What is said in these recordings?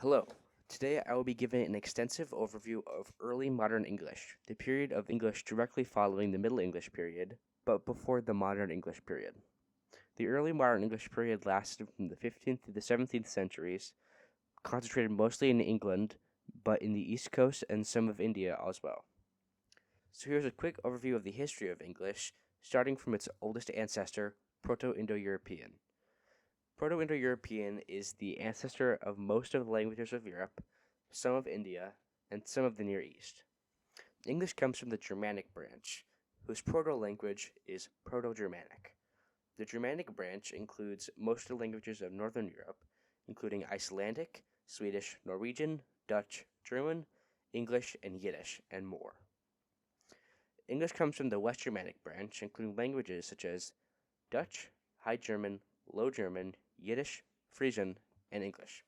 Hello. Today I will be giving an extensive overview of early modern English, the period of English directly following the Middle English period, but before the modern English period. The early modern English period lasted from the 15th to the 17th centuries, concentrated mostly in England, but in the East Coast and some of India as well. So here's a quick overview of the history of English, starting from its oldest ancestor, Proto-Indo-European. Proto-Indo-European is the ancestor of most of the languages of Europe, some of India, and some of the Near East. English comes from the Germanic branch, whose proto-language is Proto-Germanic. The Germanic branch includes most of the languages of Northern Europe, including Icelandic, Swedish, Norwegian, Dutch, German, English, and Yiddish, and more. English comes from the West Germanic branch, including languages such as Dutch, High German, Low German, Yiddish, Frisian, and English.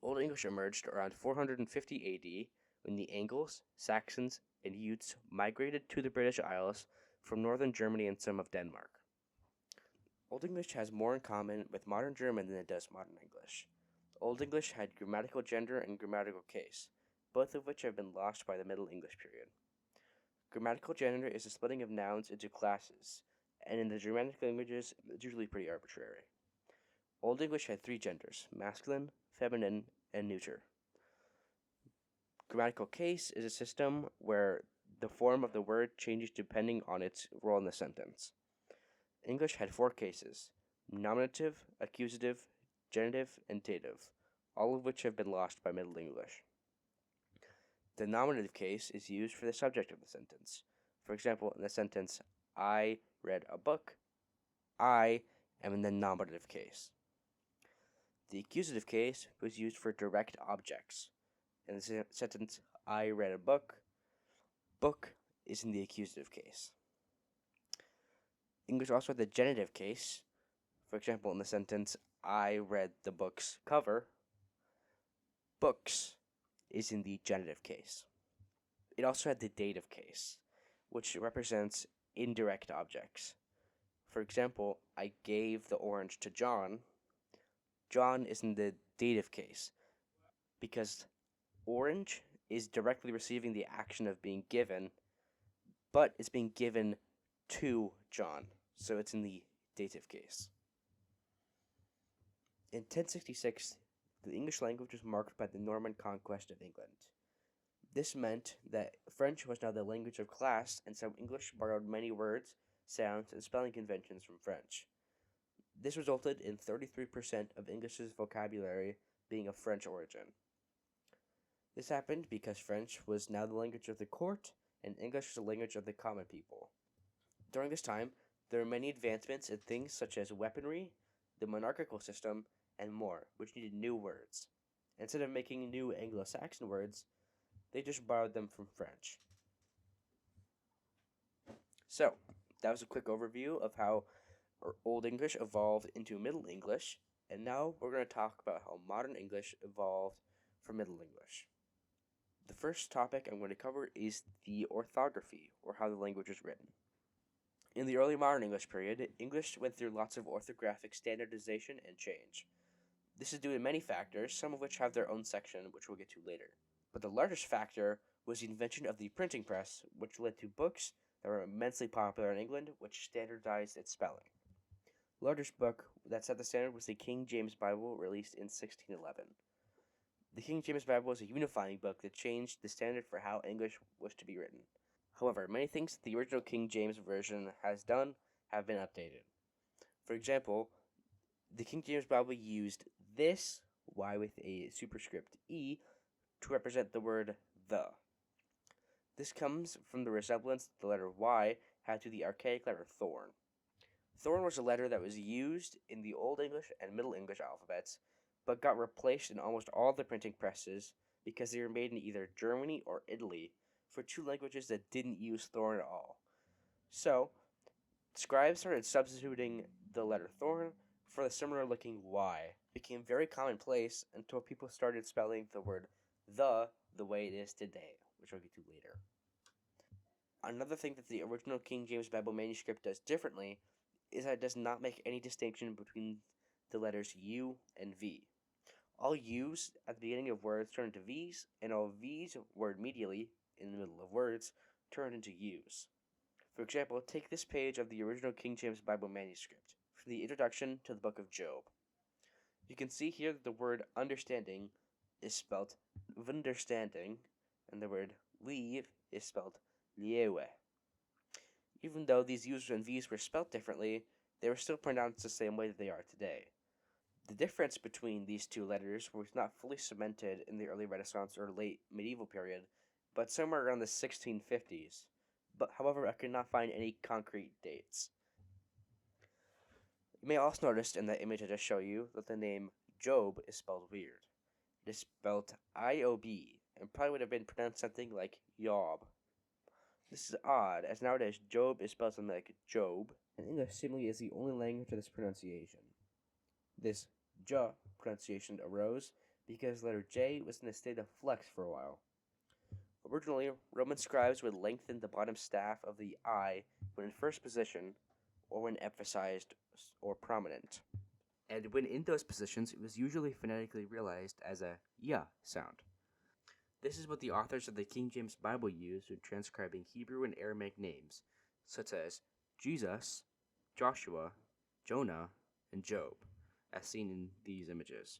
Old English emerged around 450 AD when the Angles, Saxons, and Jutes migrated to the British Isles from northern Germany and some of Denmark. Old English has more in common with modern German than it does modern English. Old English had grammatical gender and grammatical case, both of which have been lost by the Middle English period. Grammatical gender is the splitting of nouns into classes, and in the Germanic languages, it's usually pretty arbitrary. Old English had three genders: masculine, feminine, and neuter. Grammatical case is a system where the form of the word changes depending on its role in the sentence. English had four cases: nominative, accusative, genitive, and dative, all of which have been lost by Middle English. The nominative case is used for the subject of the sentence. For example, in the sentence, I read a book, I am in the nominative case. The accusative case was used for direct objects. In the sentence, I read a book, book is in the accusative case. English also had the genitive case. For example, in the sentence, I read the book's cover, books is in the genitive case. It also had the dative case, which represents indirect objects. For example, I gave the orange to John. John is in the dative case because orange is directly receiving the action of being given, but it's being given to John, so it's in the dative case. In 1066, the English language was marked by the Norman conquest of England. This meant that French was now the language of class, and so English borrowed many words, sounds, and spelling conventions from French. This resulted in 33% of English's vocabulary being of French origin. This happened because French was now the language of the court, and English was the language of the common people. During this time, there were many advancements in things such as weaponry, the monarchical system, and more, which needed new words. Instead of making new Anglo-Saxon words, they just borrowed them from French. So, that was a quick overview of how Old English evolved into Middle English, and now we're going to talk about how Modern English evolved from Middle English. The first topic I'm going to cover is the orthography, or how the language is written. In the early Modern English period, English went through lots of orthographic standardization and change. This is due to many factors, some of which have their own section, which we'll get to later. But the largest factor was the invention of the printing press, which led to books that were immensely popular in England, which standardized its spelling. The largest book that set the standard was the King James Bible, released in 1611. The King James Bible was a unifying book that changed the standard for how English was to be written. However, many things that the original King James Version has done have been updated. For example, the King James Bible used this, Y with a superscript E, to represent the word the. This comes from the resemblance the letter Y had to the archaic letter thorn. Thorn was a letter that was used in the Old English and Middle English alphabets, but got replaced in almost all the printing presses because they were made in either Germany or Italy for two languages that didn't use thorn at all. So, scribes started substituting the letter thorn for the similar looking Y. It became very commonplace until people started spelling the word the way it is today, which I'll get to later. Another thing that the original King James Bible manuscript does differently is that it does not make any distinction between the letters U and V. All U's at the beginning of words turn into V's, and all V's word immediately in the middle of words turn into U's. For example, take this page of the original King James Bible manuscript, from the introduction to the book of Job. You can see here that the word understanding is spelled vunderstanding, and the word leave is spelled liewe. Even though these U's and V's were spelled differently, they were still pronounced the same way that they are today. The difference between these two letters was not fully cemented in the early Renaissance or late medieval period, but somewhere around the 1650s. But however, I could not find any concrete dates. You may also notice in that image I just showed you that the name Job is spelled weird. It is spelled I-O-B, and probably would have been pronounced something like Yob. This is odd, as nowadays Job is spelled something like Job, and English seemingly is the only language of this pronunciation. This J pronunciation arose because the letter J was in a state of flux for a while. Originally, Roman scribes would lengthen the bottom staff of the I when in first position, or when emphasized or prominent. And when in those positions, it was usually phonetically realized as a Y sound. This is what the authors of the King James Bible used when transcribing Hebrew and Aramaic names, such as Jesus, Joshua, Jonah, and Job, as seen in these images.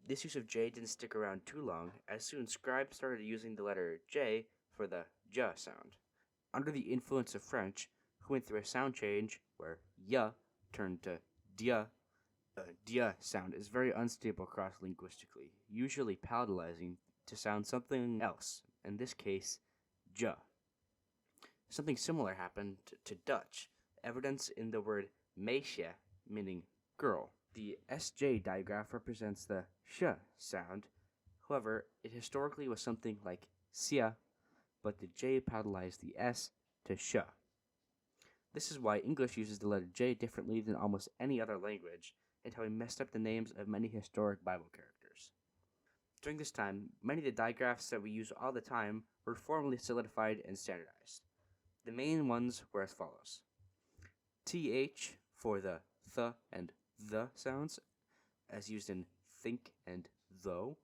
This use of J didn't stick around too long, as soon scribes started using the letter J for the J sound. Under the influence of French, who went through a sound change where Y turned to dia, the dia sound is very unstable cross-linguistically, usually palatalizing to sound something else, in this case, J. Something similar happened to Dutch, evidence in the word meisje, meaning girl. The SJ digraph represents the sh sound. However, it historically was something like sia, but the J palatalized the S to sh. This is why English uses the letter J differently than almost any other language, and how we messed up the names of many historic Bible characters. During this time, many of the digraphs that we use all the time were formally solidified and standardized. The main ones were as follows. TH for the th and the sounds, as used in think and though.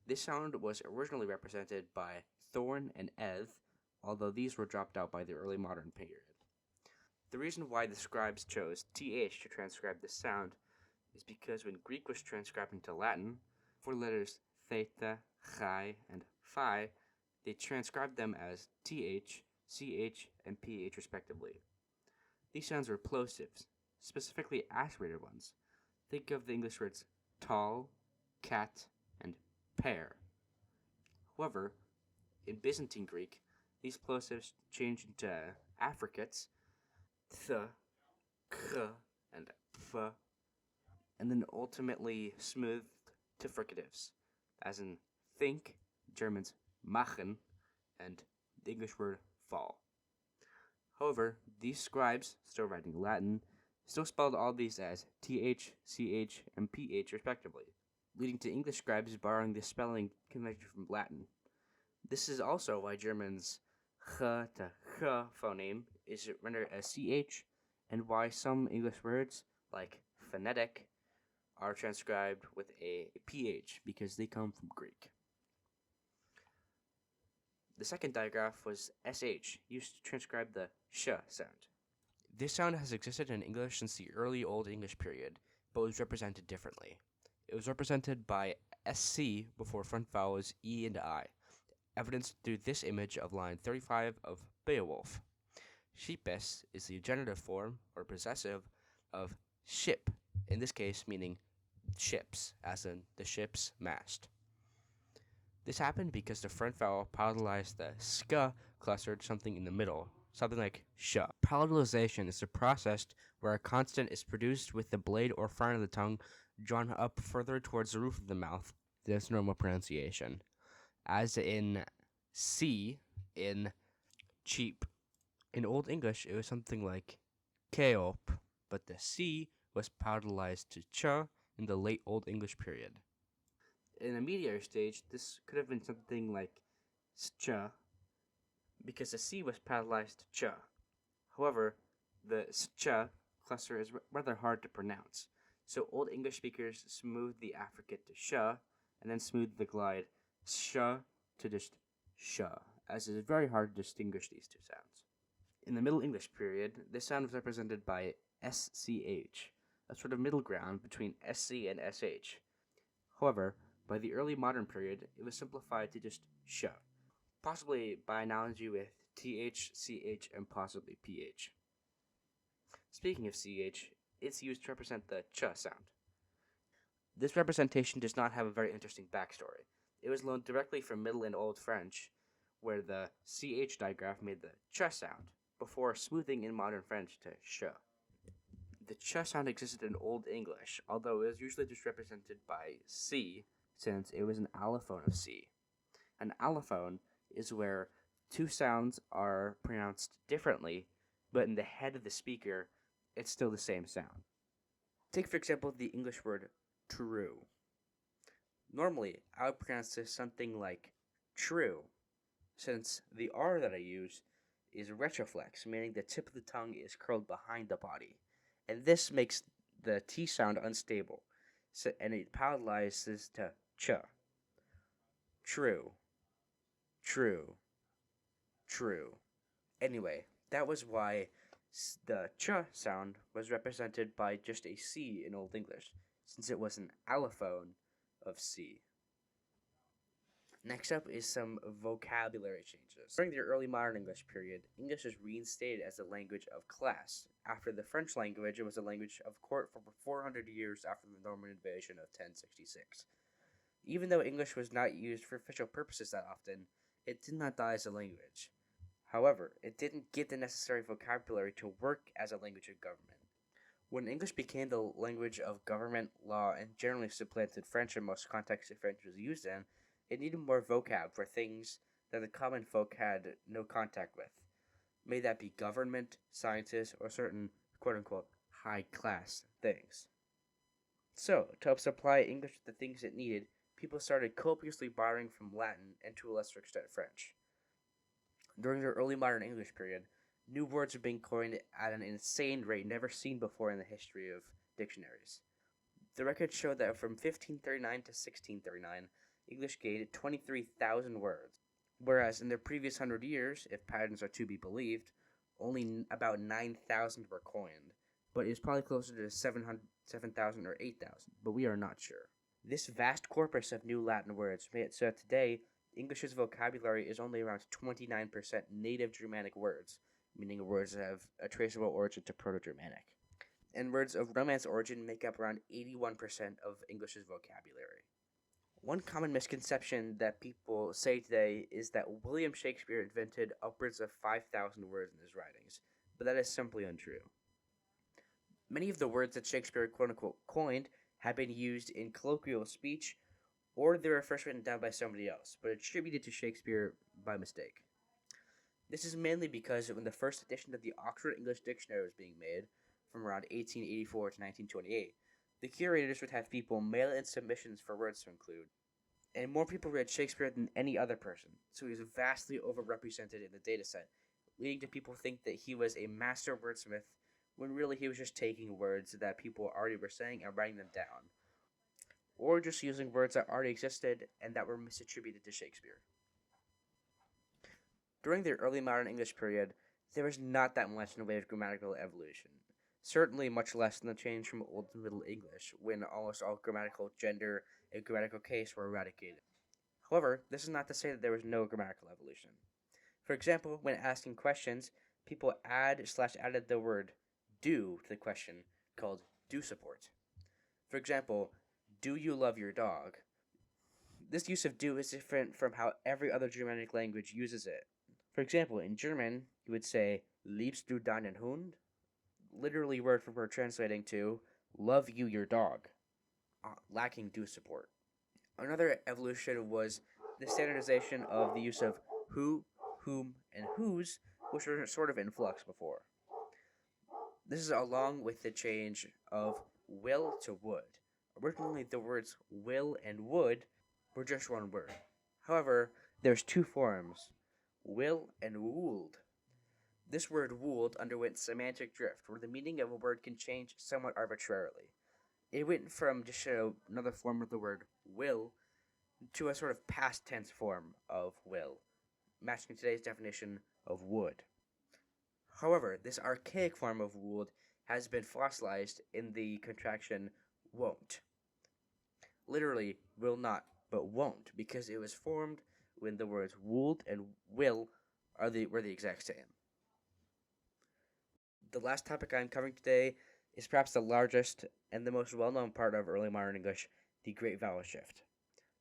This sound was originally represented by thorn and eth, although these were dropped out by the early modern period. The reason why the scribes chose th to transcribe this sound is because when Greek was transcribing to Latin, for letters theta, chi, and phi, they transcribed them as th, ch, and ph respectively. These sounds were plosives, specifically aspirated ones. Think of the English words tall, cat, and pear. However, in Byzantine Greek, these plosives changed into affricates, th, k, and f, and then ultimately smoothed to fricatives, as in think, German's machen, and the English word fall. However, these scribes, still writing Latin, still spelled all these as th, ch, and ph respectively, leading to English scribes borrowing this spelling convention from Latin. This is also why German's ch to ch phoneme is rendered as ch, and why some English words, like phonetic, are transcribed with a ph, because they come from Greek. The second digraph was sh, used to transcribe the sh sound. This sound has existed in English since the early Old English period, but was represented differently. It was represented by sc before front vowels e and I, evidenced through this image of line 35 of Beowulf. Sheepis is the genitive form, or possessive, of ship, in this case meaning ships, as in the ship's mast. This happened because the front vowel palatalized the sk clustered something in the middle, something like sh. Palatalization is a process where a consonant is produced with the blade or front of the tongue drawn up further towards the roof of the mouth than its normal pronunciation, as in C in cheap. In Old English, it was something like keop, but the C was palatalized to ch in the late Old English period. In a mediator stage, this could have been something like scha, because the C was palatalized to ch. However, the scha cluster is rather hard to pronounce, So Old English speakers smoothed the affricate to sh, and then smoothed the glide sh to just sh, as it is very hard to distinguish these two sounds. In the Middle English period, this sound was represented by sch, a sort of middle ground between sc and sh. However, by the early modern period, it was simplified to just sh, possibly by analogy with th, ch, and possibly ph. Speaking of ch, it's used to represent the ch sound. This representation does not have a very interesting backstory. It was loaned directly from Middle and Old French, where the ch digraph made the ch sound, before smoothing in modern French to sh. The ch sound existed in Old English, although it was usually just represented by c, since it was an allophone of c. An allophone is where two sounds are pronounced differently, but in the head of the speaker, it's still the same sound. Take, for example, the English word true. Normally, I would pronounce this something like true, since the R that I use is retroflex, meaning the tip of the tongue is curled behind the body, and this makes the T sound unstable, and it palatalizes to ch. True. True. True. Anyway, that was why the ch sound was represented by just a C in Old English, since it was an allophone of C. Next up is some vocabulary changes. During the early modern English period, English was reinstated as a language of class. After the French language, it was a language of court for over 400 years after the Norman invasion of 1066. Even though English was not used for official purposes that often, it did not die as a language. However, it didn't get the necessary vocabulary to work as a language of government. When English became the language of government, law, and generally supplanted French in most contexts that French was used in, it needed more vocab for things that the common folk had no contact with. May that be government, scientists, or certain quote-unquote high-class things. So, to help supply English with the things it needed, people started copiously borrowing from Latin and to a lesser extent French. During the early modern English period, new words were being coined at an insane rate never seen before in the history of dictionaries. The records show that from 1539 to 1639, English gained 23,000 words, whereas in the previous 100 years, if patterns are to be believed, only about 9,000 were coined, but it's probably closer to 7,000 or 8,000, but we are not sure. This vast corpus of new Latin words made it so that today, English's vocabulary is only around 29% native Germanic words, meaning words that have a traceable origin to Proto-Germanic. And words of Romance origin make up around 81% of English's vocabulary. One common misconception that people say today is that William Shakespeare invented upwards of 5,000 words in his writings, but that is simply untrue. Many of the words that Shakespeare quote-unquote coined have been used in colloquial speech, or they were first written down by somebody else, but attributed to Shakespeare by mistake. This is mainly because when the first edition of the Oxford English Dictionary was being made, from around 1884 to 1928, the curators would have people mail in submissions for words to include, and more people read Shakespeare than any other person, so he was vastly overrepresented in the dataset, leading to people think that he was a master wordsmith, when really he was just taking words that people already were saying and writing them down, or just using words that already existed and that were misattributed to Shakespeare. During the early modern English period, there was not that much in the way of grammatical evolution. Certainly much less than the change from Old to Middle English, when almost all grammatical gender and grammatical case were eradicated. However, this is not to say that there was no grammatical evolution. For example, when asking questions, people added the word do to the question, called do support. For example, do you love your dog? This use of do is different from how every other Germanic language uses it. For example, in German, you would say liebst du deinen Hund? Literally word for word translating to love you your dog, lacking do support. Another evolution was the standardization of the use of who, whom, and whose, which were sort of in flux before. This is along with the change of will to would. Originally, the words will and would were just one word. However, there's two forms, will and would. This word would underwent semantic drift, where the meaning of a word can change somewhat arbitrarily. It went from just another form of the word will to a sort of past tense form of will, matching today's definition of would. However, this archaic form of would has been fossilized in the contraction won't. Literally, will not, but won't, because it was formed when the words would and will were the exact same. The last topic I'm covering today is perhaps the largest and the most well-known part of early modern English, the Great Vowel Shift.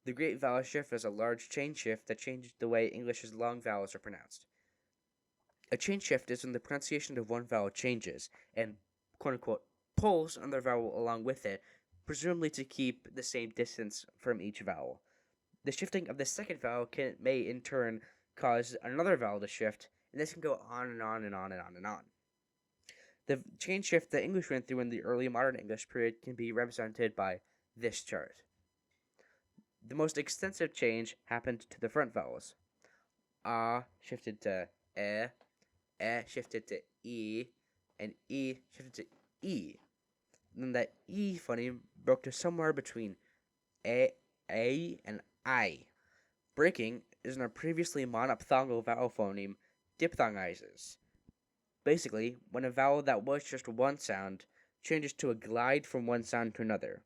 The Great Vowel Shift is a large chain shift that changed the way English's long vowels are pronounced. A chain shift is when the pronunciation of one vowel changes and, quote unquote, pulls another vowel along with it, presumably to keep the same distance from each vowel. The shifting of the second vowel may in turn cause another vowel to shift, and this can go on and on and on and on and on. The chain shift that English went through in the early modern English period can be represented by this chart. The most extensive change happened to the front vowels. A shifted to e shifted to e, and e shifted to e. And then that e phoneme broke to somewhere between a and I. Breaking is when a previously monophthongal vowel phoneme diphthongizes. Basically, when a vowel that was just one sound changes to a glide from one sound to another.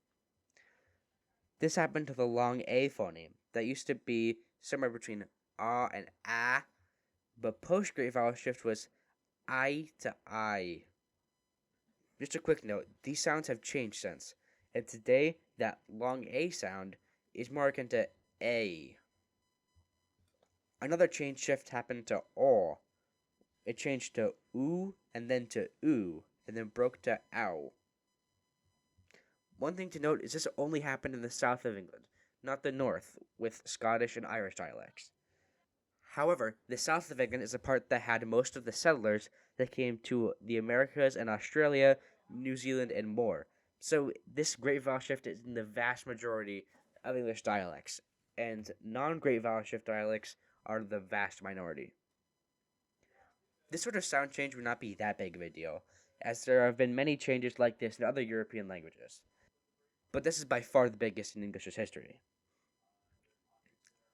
This happened to the long A phoneme that used to be somewhere between A and A, but post-Great Vowel Shift was I to I. Just a quick note, these sounds have changed since, and today that long A sound is more akin to A. Another change shift happened to O. It changed to oo and then to oo, and then broke to ow. One thing to note is this only happened in the south of England, not the north, with Scottish and Irish dialects. However, the south of England is a part that had most of the settlers that came to the Americas and Australia, New Zealand, and more. So this Great Vowel Shift is in the vast majority of English dialects, and non-Great Vowel Shift dialects are the vast minority. This sort of sound change would not be that big of a deal, as there have been many changes like this in other European languages. But this is by far the biggest in English's history.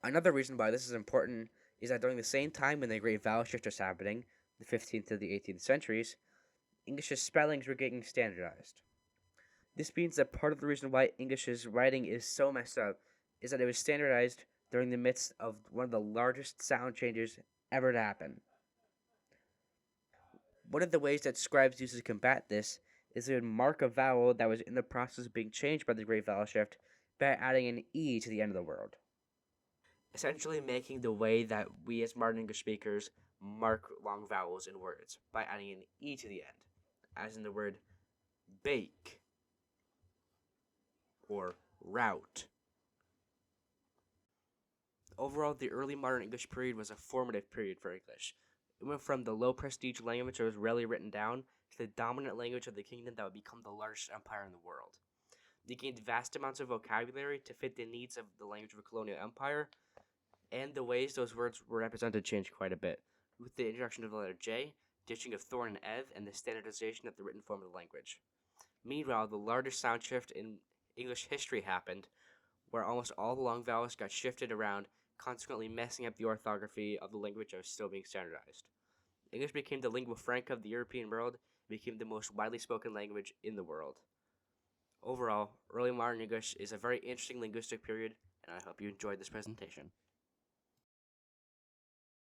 Another reason why this is important is that during the same time when the Great Vowel Shift was happening, the 15th to the 18th centuries, English's spellings were getting standardized. This means that part of the reason why English's writing is so messed up is that it was standardized during the midst of one of the largest sound changes ever to happen. One of the ways that scribes used to combat this is to mark a vowel that was in the process of being changed by the Great Vowel Shift by adding an E to the end of the word. Essentially making the way that we as modern English speakers mark long vowels in words by adding an E to the end, as in the word bake or route. Overall, the early modern English period was a formative period for English. It went from the low prestige language that was rarely written down to the dominant language of the kingdom that would become the largest empire in the world. They gained vast amounts of vocabulary to fit the needs of the language of a colonial empire, and the ways those words were represented changed quite a bit, with the introduction of the letter J, ditching of Thorn and Ev, and the standardization of the written form of the language. Meanwhile, the largest sound shift in English history happened, where almost all the long vowels got shifted around, consequently messing up the orthography of the language that was still being standardized. English became the lingua franca of the European world and became the most widely spoken language in the world. Overall, early modern English is a very interesting linguistic period, and I hope you enjoyed this presentation.